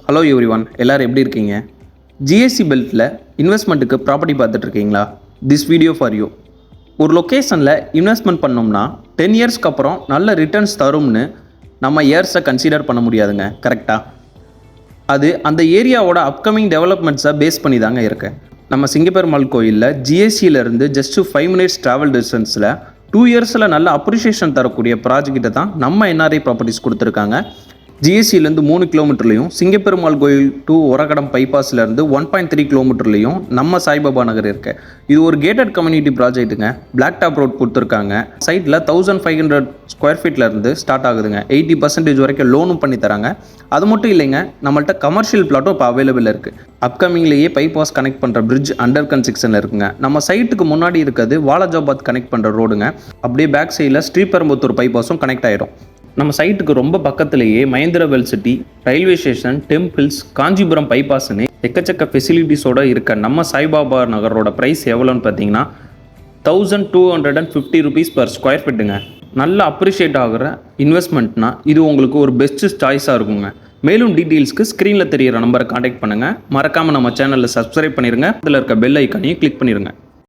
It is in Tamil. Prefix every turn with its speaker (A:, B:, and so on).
A: ஹலோ எவ்ரி ஒன், எல்லோரும் எப்படி இருக்கீங்க? ஜிஎஸ்சி பெல்ட்டில் இன்வெஸ்ட்மெண்ட்டுக்கு ப்ராப்பர்ட்டி பார்த்துட்டு இருக்கீங்களா? This video for you. ஒரு லொக்கேஷனில் இன்வெஸ்ட்மெண்ட் பண்ணோம்னா 10 இயர்ஸ்க்கு அப்புறம் நல்ல ரிட்டர்ன்ஸ் தரும்னு நம்ம இயர்ஸை கன்சிடர் பண்ண முடியாதுங்க. கரெக்டாக? அது அந்த ஏரியாவோட அப்கமிங் டெவலப்மெண்ட்ஸை பேஸ் பண்ணி தாங்க இருக்கு. நம்ம சிங்கப்பெருமாள் கோயிலில் ஜிஎஸ்சியிலேருந்து ஜஸ்ட் 5 மினிட்ஸ் ட்ராவல் டிஸ்டன்ஸில் 2 இயர்ஸில் நல்ல அப்ரிஷியேஷன் தரக்கூடிய ப்ராஜெக்ட்டை தான் நம்ம என்ஆர்ஐ ப்ராப்பர்ட்டிஸ் கொடுத்துருக்காங்க. ஜிஎஸ்சிலேருந்து 3 கிலோமீட்டர்லையும், சிங்கப்பெருமாள் கோயில் டு ஒரகடம் பைபாஸ்லேருந்து 1.3 கிலோமீட்டர்லையும் நம்ம சாய்பாபா நகர் இருக்கு. இது ஒரு கேட்டட் கம்யூனிட்டி ப்ராஜெக்ட்டுங்க. பிளாக் டாப் ரோட் கொடுத்துருக்காங்க. சைட்டில் 1500 ஸ்கொயர் ஃபீட்லேருந்து ஸ்டார்ட் ஆகுதுங்க. 80% வரைக்கும் லோனும் பண்ணி தராங்க. அது மட்டும் இல்லைங்க, நம்மள்ட்ட கமர்ஷியல் பிளாட்டும் இப்போ அவைலபிள் இருக்குது. அப்கமிங்லேயே பைபாஸ் கனெக்ட் பண்ணுற பிரிட்ஜ் அண்டர் கன்ஸ்ட்ரக்ஷனில் இருக்குங்க. நம்ம சைட்டுக்கு முன்னாடி இருக்கிறது வாலாஜாபாத் கனெக்ட் பண்ணுற ரோடுங்க. அப்படியே பேக் சைடில் ஸ்ரீபெரும்புத்தூர் பைபாஸும் கனெக்ட் ஆகிடும். நம்ம சைட்டுக்கு ரொம்ப பக்கத்துலேயே மகேந்திரவெல் city, railway station, temples, Kanchipuram பைபாஸ்னு எக்கச்சக்க ஃபெசிலிட்டிஸோடு இருக்க நம்ம சாய்பாபா நகரோட ப்ரைஸ் எவ்வளோன்னு பார்த்தீங்கன்னா 1250 rupees per ஸ்கொயர் ஃபீட்டுங்க. நல்ல அப்ரிஷியேட் ஆகிற இன்வெஸ்ட்மெண்ட்னா இது உங்களுக்கு ஒரு பெஸ்ட்டு சாய்ஸாக இருக்குங்க. மேலும் டீட்டெயில்ஸ்க்கு ஸ்க்ரீனில் தெரிகிற நம்பரை காண்டாக்ட் பண்ணுங்கள். மறக்காமல் நம்ம சேனலில் சப்ஸ்கிரைப் பண்ணிடுங்க. அதில் இருக்க பெல் ஐக்கானையும் கிளிக் பண்ணிடுங்க.